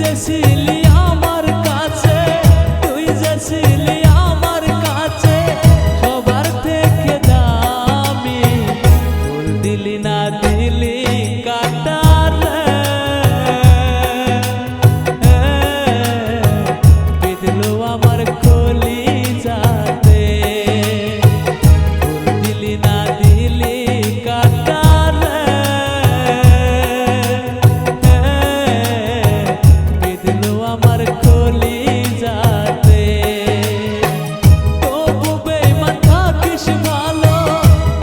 যে ছিলি আমার কাছে, তুই যে ছিলি আমার কাছে সবার থেকে দামি, ফুল দিলি না দিলি কাটার বিঁধলো আমার কলিজাতে, ফুল দিলি না দিলি কাটার বিঁধলো আমার কলিজাতে। তবু বেঈমান থাকিস ভালো,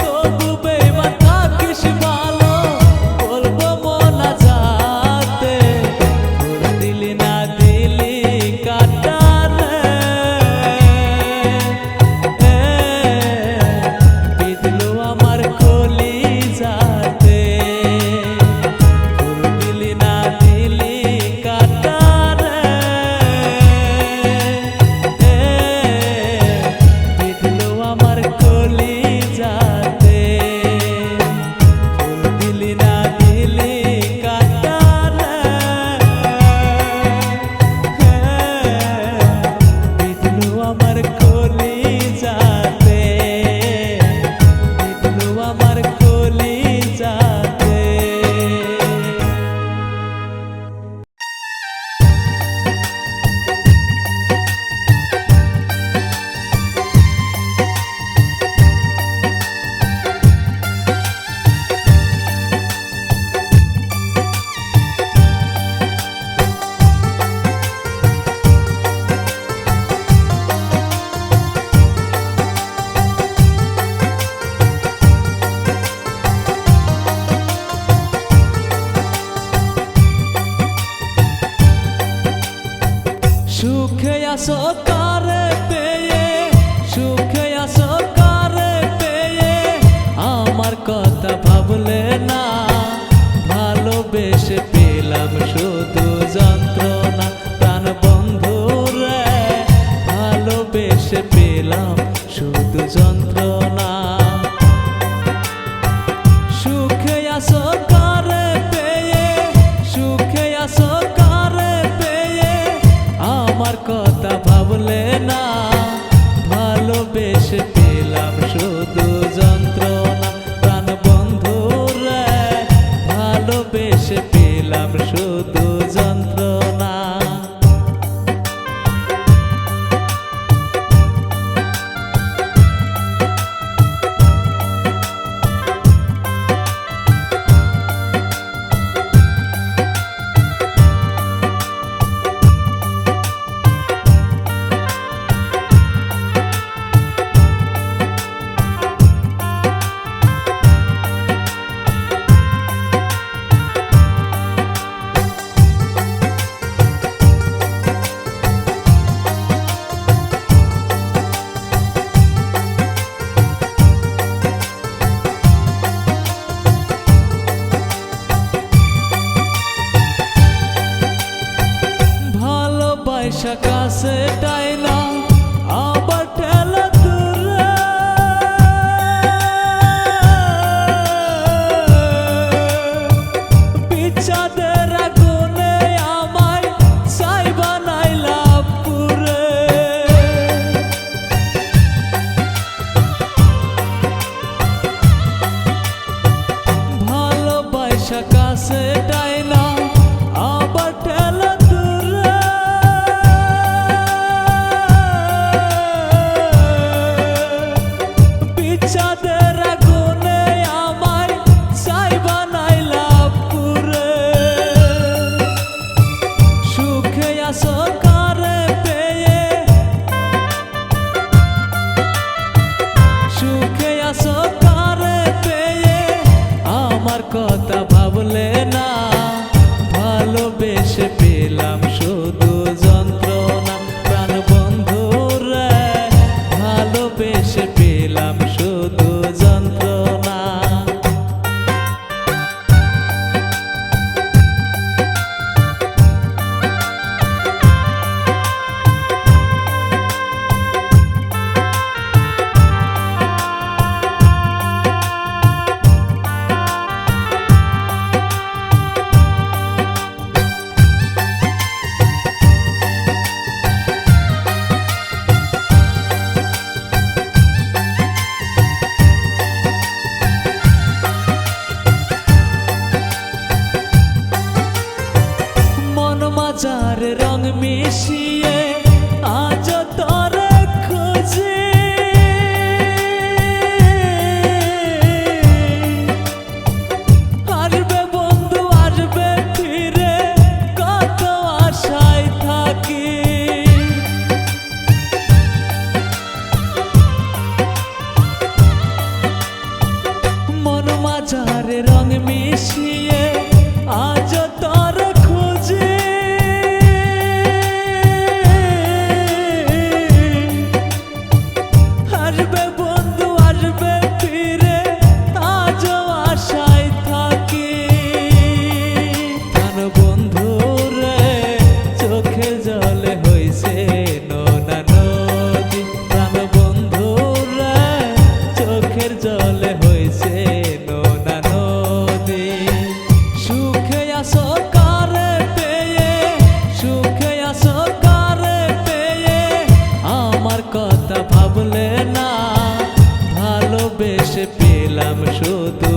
তবু বেঈমান থাকিস ভালো, বলবো মোনাজাতে, ফুল দিলি না দিলি কাটার বিঁধলো আমার কলিজাতে, ফুল দিলি না দিলি কাটার বিঁধলো আমার কলিজাতে, ফুল দিলি না দিলি কাটার বিঁধলো আমার কলিজাতে, বিঁধলো আমার কলিজাতে। সুখে আসো কারে পেয়ে, সুখে আসো কারে পেয়ে, আমার কথা ভাবলে না, ভালোবেসে পেলাম শুধু যন্ত্রণা, প্রাণ বন্ধু রে ভালোবেসে পেলাম শুধু যন্ত্রণা। সুখে আসো কারে পেয়ে, সুখে আসো কারে পেয়ে, আমার কথা ভাবলে না, ভালোবেসে পেলাম শুধু যন্ত্রণা, প্রাণ বন্ধু রে ভালোবেসে পেলাম শুধু যন্ত্রণা। ভালোবাসা কাছে টাইনা আবার ঠেলা দূরে, বিচাদের আগুনে আমায় ছাই বানাইলা পুরে, ভালোবাসা কাছে টাইনা আবার ঠেলা দূরে, বিচাদের আগুনে আমায় ছাই বানাইলা পুরে। সুখে আসো কারে পেয়ে, সুখে আসো কারে পেয়ে, আমার কথা ভাবলে না, ভালোবেসে পেলাম শুধু যন্ত্রণা, প্রাণ বন্ধু রে ভালোবেসে পেলাম শুধু যন্ত্রণা। মাজার রং মিশিয়ে আজ তোরে খুঁজে আসবে বন্ধু আসবে ফিরে কত আশায় থাকি মন মাজার রং মিশিয়ে আজ তোর খুঁজে আসবে বন্ধু আসবে ফিরে আজ আশায় থাকি প্রাণ বন্ধু রে চোখের জলে হইছে নোনা নদী প্রাণ বন্ধু রে চোখের জলে হইছে নোনা নদী সুখে আসো কারে পেয়ে সুখে আসো কারে পেয়ে আমার কথা ভাবলে না ভালোবেসে পেলাম শুধু